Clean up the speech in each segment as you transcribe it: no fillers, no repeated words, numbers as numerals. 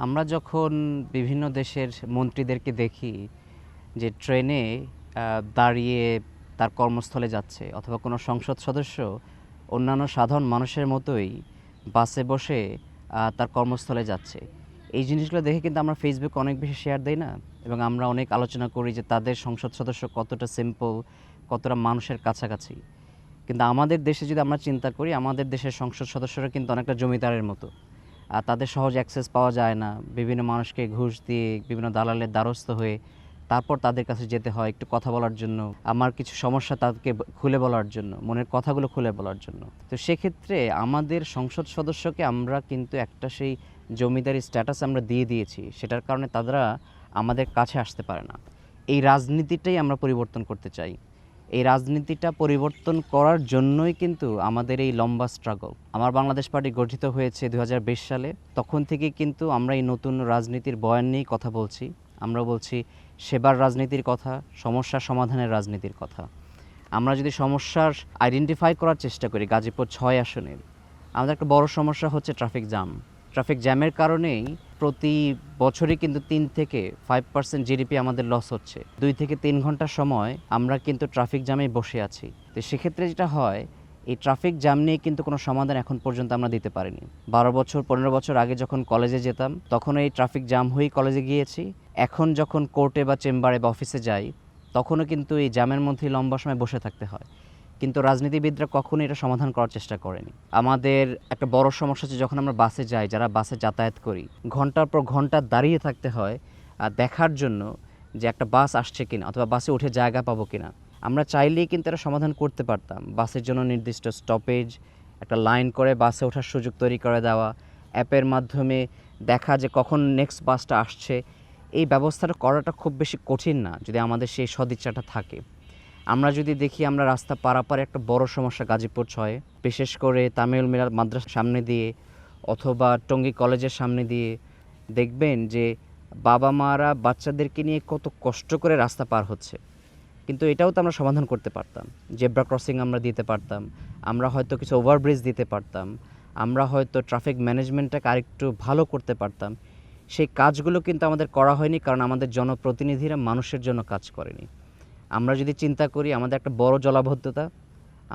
আমরা যখন বিভিন্ন দেশের মন্ত্রীদেরকে দেখি যে ট্রেনে দাঁড়িয়ে তার কর্মস্থলে যাচ্ছে, অথবা কোনো সংসদ সদস্য অন্যান্য সাধারণ মানুষের মতোই বাসে বসে তার কর্মস্থলে যাচ্ছে, এই জিনিসগুলো দেখে কিন্তু আমরা ফেসবুকে অনেক বেশি শেয়ার দেই না? এবং আমরা অনেক আলোচনা করি যে তাদের সংসদ সদস্য কতটা সিম্পল, কতটা মানুষের কাছাকাছি। কিন্তু আমাদের দেশে যদি আমরা চিন্তা করি, আমাদের দেশের সংসদ সদস্যরা কিন্তু অনেকটা জমিদারের মতো। আর তাদের সহজ অ্যাক্সেস পাওয়া যায় না, বিভিন্ন মানুষকে ঘুষ দিয়ে, বিভিন্ন দালালের দ্বারস্থ হয়ে তারপর তাদের কাছে যেতে হয় একটু কথা বলার জন্য, আমার কিছু সমস্যা তাদেরকে খুলে বলার জন্য, মনের কথাগুলো খুলে বলার জন্য। তো সেক্ষেত্রে আমাদের সংসদ সদস্যকে আমরা কিন্তু একটা সেই জমিদারি স্ট্যাটাস আমরা দিয়ে দিয়েছি, সেটার কারণে তারা আমাদের কাছে আসতে পারে না। এই রাজনীতিটাই আমরা পরিবর্তন করতে চাই। এই রাজনীতিটা পরিবর্তন করার জন্যই কিন্তু আমাদের এই লম্বা স্ট্রাগল। আমার বাংলাদেশ পার্টি গঠিত হয়েছে 2020 সালে। তখন থেকে কিন্তু আমরা এই নতুন রাজনীতির বয়ান নিয়েই কথা বলছি। আমরা বলছি সেবার রাজনীতির কথা, সমস্যা সমাধানের রাজনীতির কথা। আমরা যদি সমস্যার আইডেন্টিফাই করার চেষ্টা করি, গাজীপুর 6 আসনের আমাদের একটা বড় সমস্যা হচ্ছে ট্রাফিক জ্যাম। ট্রাফিক জ্যামের কারণেই প্রতি বছরই কিন্তু 3 থেকে 5% জিডিপি আমাদের লস হচ্ছে। 2 থেকে 3 ঘন্টা সময় আমরা কিন্তু ট্রাফিক জ্যামে বসে আছি। তো সেক্ষেত্রে যেটা হয়, এই ট্রাফিক জ্যাম নিয়ে কিন্তু কোনো সমাধান এখন পর্যন্ত আমরা দিতে পারিনি। 12 বছর 15 বছর আগে যখন কলেজে যেতাম, তখন এই ট্রাফিক জ্যাম হয়েই কলেজে গিয়েছি। এখন যখন কোর্টে বা চেম্বারে বা অফিসে যাই, তখনও কিন্তু এই জ্যামের মধ্যেই লম্বা সময় বসে থাকতে হয়। কিন্তু রাজনীতিবিদরা কখনোই এটা সমাধান করার চেষ্টা করেনি। আমাদের একটা বড় সমস্যা হচ্ছে, যখন আমরা বাসে যাই, যারা বাসে যাতায়াত করি, ঘন্টার পর ঘন্টা দাঁড়িয়ে থাকতে হয় দেখার জন্য যে একটা বাস আসছে কিনা, অথবা বাসে উঠে জায়গা পাবো কিনা। আমরা চাইলেই কিন্তু এটা সমাধান করতে পারতাম। বাসের জন্য নির্দিষ্ট স্টপেজ, একটা লাইন করে বাসে ওঠার সুযোগ তৈরি করে দেওয়া, অ্যাপের মাধ্যমে দেখা যে কখন নেক্সট বাসটা আসছে। এই ব্যবস্থাটা করাটা খুব বেশি কঠিন না, যদি আমাদের সেই সদিচ্ছাটা থাকে। আমরা যদি দেখি, আমরা রাস্তা পারাপারে একটা বড় সমস্যা গাজীপুর 6, বিশেষ করে তামিল মিলার মাদ্রাসার সামনে দিয়ে অথবা টঙ্গী কলেজের সামনে দিয়ে দেখবেন যে বাবা মারা বাচ্চাদেরকে নিয়ে কত কষ্ট করে রাস্তা পার হচ্ছে। কিন্তু এটাও তো আমরা সমাধান করতে পারতাম। জেব্রা ক্রসিং আমরা দিতে পারতাম, আমরা হয়তো কিছু ওভারব্রিজ দিতে পারতাম, আমরা হয়তো ট্রাফিক ম্যানেজমেন্টটাকে আরেকটু ভালো করতে পারতাম। সেই কাজগুলো কিন্তু আমাদের করা হয়নি, কারণ আমাদের জনপ্রতিনিধিরা মানুষের জন্য কাজ করেনি। আমরা যদি চিন্তা করি, আমাদের একটা বড় জলাবদ্ধতা।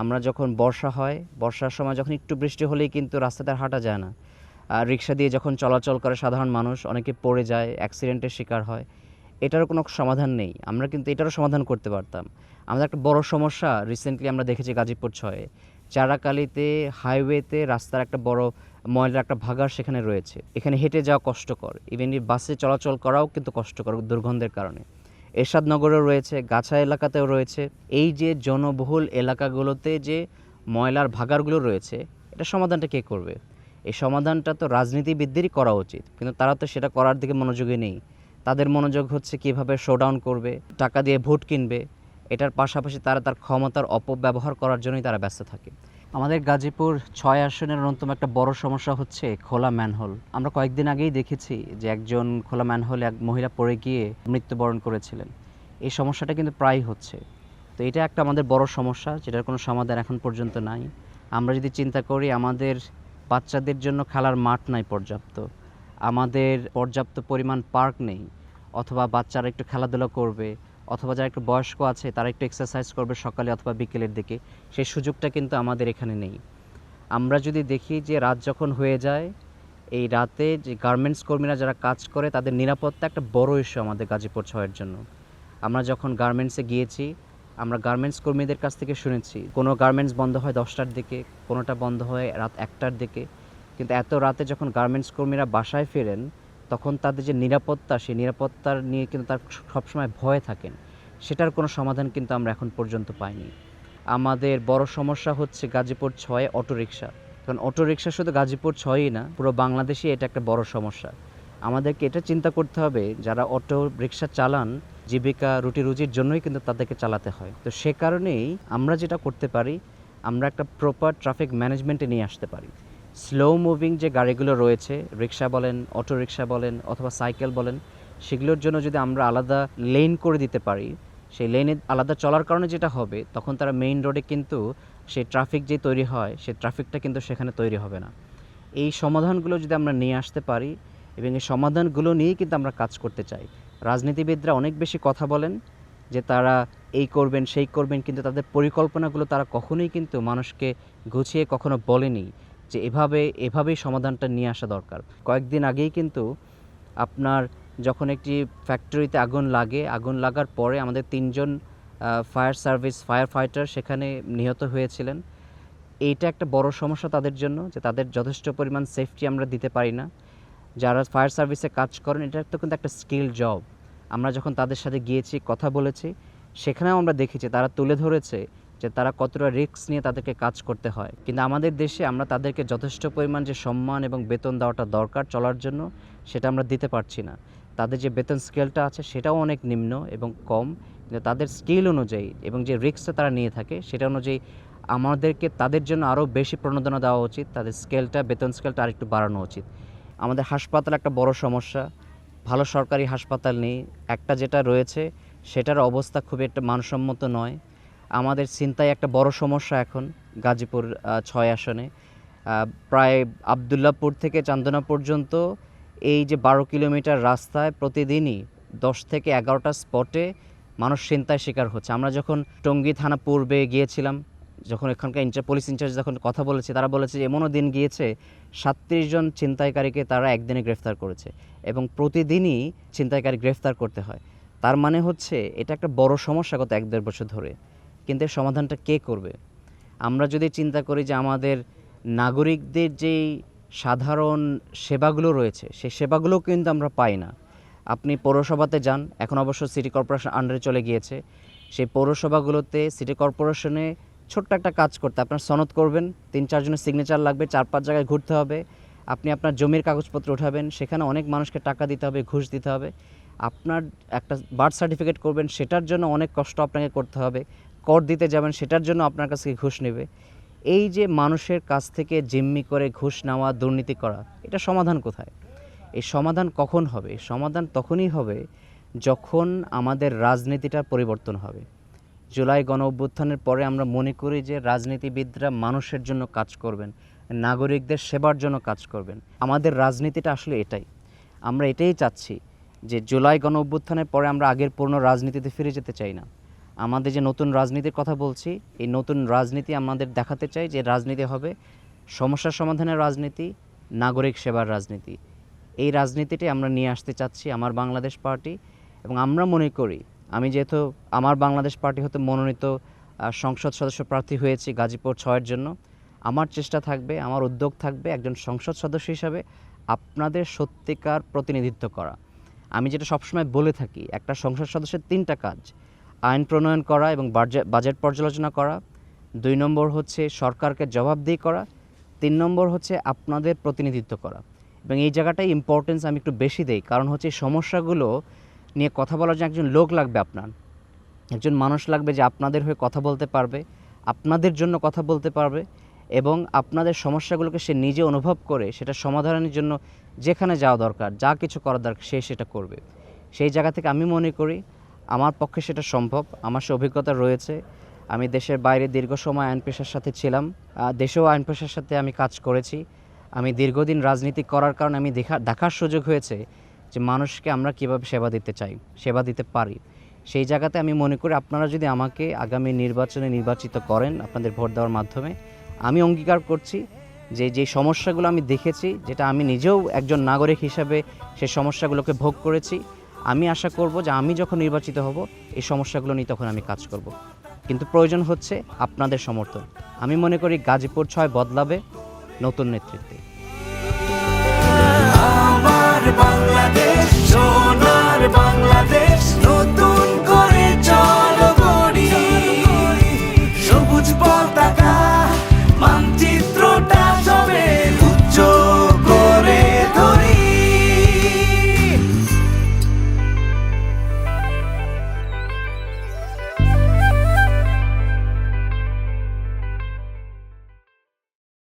আমরা যখন বর্ষা হয়, বর্ষার সময় যখন একটু বৃষ্টি হলেই কিন্তু রাস্তাতে হাঁটা যায় না। আর রিক্সা দিয়ে যখন চলাচল করে সাধারণ মানুষ, অনেকে পড়ে যায়, অ্যাক্সিডেন্টের শিকার হয়। এটারও কোনো সমাধান নেই। আমরা কিন্তু এটারও সমাধান করতে পারতাম। আমাদের একটা বড় সমস্যা রিসেন্টলি আমরা দেখেছি গাজীপুর 6, চারাকালিতে হাইওয়েতে রাস্তার একটা বড় ময়লার একটা ভাগাড় সেখানে রয়েছে। এখানে হেঁটে যাওয়া কষ্টকর, ইভেন বাসে চলাচল করাও কিন্তু কষ্টকর দুর্গন্ধের কারণে। এরশাদনগরেও রয়েছে, গাছা এলাকাতেও রয়েছে। এই যে জনবহুল এলাকাগুলোতে যে ময়লার ভাগাড়গুলো রয়েছে, এটা সমাধানটা কে করবে? এই সমাধানটা তো রাজনীতিবিদদেরই করা উচিত, কিন্তু তারা তো সেটা করার দিকে মনোযোগী নেই। তাদের মনোযোগ হচ্ছে কীভাবে শোডাউন করবে, টাকা দিয়ে ভোট কিনবে। এটার পাশাপাশি তারা তার ক্ষমতার অপব্যবহার করার জন্যই তারা ব্যস্ত থাকে। আমাদের গাজীপুর 6 আসনের অন্যতম একটা বড় সমস্যা হচ্ছে খোলা ম্যানহোল। আমরা কয়েকদিন আগেই দেখেছি যে একজন খোলা ম্যানহোলে এক মহিলা পড়ে গিয়ে মৃত্যুবরণ করেছিলেন। এই সমস্যাটা কিন্তু প্রায়ই হচ্ছে। তো এটা একটা আমাদের বড় সমস্যা, যেটার কোনো সমাধান এখন পর্যন্ত নাই। আমরা যদি চিন্তা করি, আমাদের বাচ্চাদের জন্য খেলার মাঠ নাই পর্যাপ্ত, আমাদের পর্যাপ্ত পরিমাণ পার্ক নেই, অথবা বাচ্চারা একটু খেলাধুলা করবে, অথবা যারা একটু বয়স্ক আছে তারা একটু এক্সারসাইজ করবে সকালে অথবা বিকেলের দিকে, সেই সুযোগটা কিন্তু আমাদের এখানে নেই। আমরা যদি দেখি যে রাত যখন হয়ে যায়, এই রাতে যে গার্মেন্টস কর্মীরা যারা কাজ করে, তাদের নিরাপত্তা একটা বড় ইস্যু আমাদের গাজীপুর 6-এর জন্য। আমরা যখন গার্মেন্টসে গিয়েছি, আমরা গার্মেন্টস কর্মীদের কাছ থেকে শুনেছি কোনো গার্মেন্টস বন্ধ হয় 10টার দিকে, কোনোটা বন্ধ হয় রাত 1টার দিকে। কিন্তু এত রাতে যখন গার্মেন্টস কর্মীরা বাসায় ফেরেন, তখন তাদের যে নিরাপত্তা, সেই নিরাপত্তার নিয়ে কিন্তু তার সবসময় ভয়ে থাকেন। সেটার কোনো সমাধান কিন্তু আমরা এখন পর্যন্ত পাইনি। আমাদের বড় সমস্যা হচ্ছে গাজীপুর 6 অটোরিকশা। কারণ অটোরিকশা শুধু গাজীপুর 6ই না, পুরো বাংলাদেশে এটা একটা বড় সমস্যা। আমাদেরকে এটা চিন্তা করতে হবে, যারা অটো রিকশা চালান, জীবিকা রুটি রুজির জন্যই কিন্তু তাদেরকে চালাতে হয়। তো সে কারণেই আমরা যেটা করতে পারি, আমরা একটা প্রপার ট্রাফিক ম্যানেজমেন্টে নিয়ে আসতে পারি। স্লো মুভিং যে গাড়িগুলো রয়েছে, রিক্সা বলেন, অটো রিক্সা বলেন, অথবা সাইকেল বলেন, সেগুলোর জন্য যদি আমরা আলাদা লেন করে দিতে পারি, সেই লেনে আলাদা চলার কারণে যেটা হবে, তখন তারা মেইন রোডে কিন্তু সেই ট্রাফিক যে তৈরি হয়, সেই ট্রাফিকটা কিন্তু সেখানে তৈরি হবে না। এই সমাধানগুলো যদি আমরা নিয়ে আসতে পারি, এবং এই সমাধানগুলো নিয়েই কিন্তু আমরা কাজ করতে চাই। রাজনীতিবিদরা অনেক বেশি কথা বলেন যে তারা এই করবেন সেই করবেন, কিন্তু তাদের পরিকল্পনাগুলো তারা কখনোই কিন্তু মানুষকে গুছিয়ে কখনো বলেনি যে এভাবেই সমাধানটা নিয়ে আসা দরকার। কয়েকদিন আগেই কিন্তু আপনার যখন একটি ফ্যাক্টরিতে আগুন লাগে, আগুন লাগার পরে আমাদের 3 জন ফায়ার ফাইটার সেখানে নিহত হয়েছিলেন। এইটা একটা বড় সমস্যা তাদের জন্য, যে তাদের যথেষ্ট পরিমাণ সেফটি আমরা দিতে পারি না। যারা ফায়ার সার্ভিসে কাজ করেন, এটা তো কিন্তু একটা স্কিল জব। আমরা যখন তাদের সাথে গিয়েছি, কথা বলেছি, সেখানেও আমরা দেখেছি তারা তুলে ধরেছে যে তারা কতটা রিস্ক নিয়ে তাদেরকে কাজ করতে হয়। কিন্তু আমাদের দেশে আমরা তাদেরকে যথেষ্ট পরিমাণ যে সম্মান এবং বেতন দেওয়াটা দরকার চলার জন্য, সেটা আমরা দিতে পারছি না। তাদের যে বেতন স্কেলটা আছে সেটাও অনেক নিম্ন এবং কম, কিন্তু তাদের স্কিল অনুযায়ী এবং যে রিস্কটা তারা নিয়ে থাকে সেটা অনুযায়ী আমাদেরকে তাদের জন্য আরও বেশি প্রণোদনা দেওয়া উচিত। তাদের বেতন স্কেলটা আরেকটু বাড়ানো উচিত। আমাদের হাসপাতাল একটা বড় সমস্যা, ভালো সরকারি হাসপাতাল নেই। একটা যেটা রয়েছে সেটার অবস্থা খুবই একটা মানসম্মত নয়। আমাদের ছিনতাই একটা বড় সমস্যা এখন গাজীপুর 6 আসনে। প্রায় আবদুল্লাপুর থেকে চান্দনা পর্যন্ত এই যে 12 কিলোমিটার রাস্তায় প্রতিদিনই 10 থেকে 11টা স্পটে মানুষ ছিনতাইয়ের শিকার হচ্ছে। আমরা যখন টঙ্গী থানা পূর্বে গিয়েছিলাম, যখন এখানকার পুলিশ ইনচার্জ যখন কথা বলেছে, তারা বলেছে যে এমনও দিন গিয়েছে 37 জন ছিনতাইকারীকে তারা একদিনে গ্রেফতার করেছে এবং প্রতিদিনই ছিনতাইকারী গ্রেফতার করতে হয়। তার মানে হচ্ছে এটা একটা বড় সমস্যা গত 1-1.5 বছর ধরে। কিন্তু এর সমাধানটা কে করবে? আমরা যদি চিন্তা করি যে আমাদের নাগরিকদের যেই সাধারণ সেবাগুলো রয়েছে, সেই সেবাগুলোও কিন্তু আমরা পাই না। আপনি পৌরসভাতে যান, এখন অবশ্য সিটি কর্পোরেশন আন্ডারে চলে গিয়েছে। সেই পৌরসভাগুলোতে সিটি কর্পোরেশনে ছোট্ট একটা কাজ করতে আপনার সনদ করবেন, 3-4 জনের সিগনেচার লাগবে, 4-5 জায়গায় ঘুরতে হবে। আপনি আপনার জমির কাগজপত্র উঠাবেন, সেখানে অনেক মানুষকে টাকা দিতে হবে, ঘুষ দিতে হবে। আপনার একটা বার্থ সার্টিফিকেট করবেন, সেটার জন্য অনেক কষ্ট আপনাকে করতে হবে। কর দিতে যাবেন, সেটার জন্য আপনার কাছ থেকে ঘুষ নেবে। এই যে মানুষের কাছ থেকে জিম্মি করে ঘুষ নেওয়া, দুর্নীতি করা, এটা সমাধান কোথায়? এই সমাধান কখন হবে? সমাধান তখনই হবে যখন আমাদের রাজনীতিটার পরিবর্তন হবে। জুলাই গণঅভ্যুত্থানের পরে আমরা মনে করি যে রাজনীতিবিদরা মানুষের জন্য কাজ করবেন, নাগরিকদের সেবার জন্য কাজ করবেন। আমাদের রাজনীতিটা আসলে এটাই। আমরা এটাই চাচ্ছি যে জুলাই গণঅভ্যুত্থানের পরে আমরা আগের পুরনো রাজনীতিতে ফিরে যেতে চাই না। আমাদের যে নতুন রাজনীতির কথা বলছি, এই নতুন রাজনীতি আমাদের দেখাতে চাই যে রাজনীতি হবে সমস্যা সমাধানের রাজনীতি, নাগরিক সেবার রাজনীতি। এই রাজনীতিটি আমরা নিয়ে আসতে চাচ্ছি আমার বাংলাদেশ পার্টি। এবং আমরা মনে করি, আমি যেহেতু আমার বাংলাদেশ পার্টি হতে মনোনীত সংসদ সদস্য প্রার্থী হয়েছি গাজীপুর 6-এর জন্য, আমার চেষ্টা থাকবে, আমার উদ্যোগ থাকবে একজন সংসদ সদস্য হিসাবে আপনাদের সত্যিকার প্রতিনিধিত্ব করা। আমি যেটা সবসময় বলে থাকি, একটা সংসদ সদস্যের 3টা কাজ: আইন প্রণয়ন করা এবং বাজেট পর্যালোচনা করা, 2 নম্বর হচ্ছে সরকারকে জবাবদিহি করা, 3 নম্বর হচ্ছে আপনাদের প্রতিনিধিত্ব করা। এবং এই জায়গাটাই ইম্পর্টেন্স আমি একটু বেশি দেই, কারণ হচ্ছে এই সমস্যাগুলো নিয়ে কথা বলার জন্য একজন লোক লাগবে, আপনার একজন মানুষ লাগবে যে আপনাদের হয়ে কথা বলতে পারবে, আপনাদের জন্য কথা বলতে পারবে এবং আপনাদের সমস্যাগুলোকে সে নিজে অনুভব করে সেটা সমাধানের জন্য যেখানে যাওয়া দরকার, যা কিছু করার দরকার, সে সেটা করবে। সেই জায়গা থেকে আমি মনে করি আমার পক্ষে সেটা সম্ভব। আমার সে অভিজ্ঞতা রয়েছে। আমি দেশের বাইরে দীর্ঘ সময় আইন পেশার সাথে ছিলাম, দেশেও আইন পেশার সাথে আমি কাজ করেছি। আমি দীর্ঘদিন রাজনীতি করার কারণে আমি দেখার সুযোগ হয়েছে যে মানুষকে আমরা কীভাবে সেবা দিতে চাই, সেবা দিতে পারি। সেই জায়গাতে আমি মনে করি আপনারা যদি আমাকে আগামী নির্বাচনে নির্বাচিত করেন আপনাদের ভোট দেওয়ার মাধ্যমে, আমি অঙ্গীকার করছি যে সমস্যাগুলো আমি দেখেছি, যেটা আমি নিজেও একজন নাগরিক হিসাবে সেই সমস্যাগুলোকে ভোগ করেছি, আমি আশা করব যে আমি যখন নির্বাচিত হব এই সমস্যাগুলো নিয়ে তখন আমি কাজ করব। কিন্তু প্রয়োজন হচ্ছে আপনাদের সমর্থন। আমি মনে করি গাজীপুর 6 বদলাবে নতুন নেতৃত্বে। আমার বাংলাদেশ, সোনার বাংলাদেশ।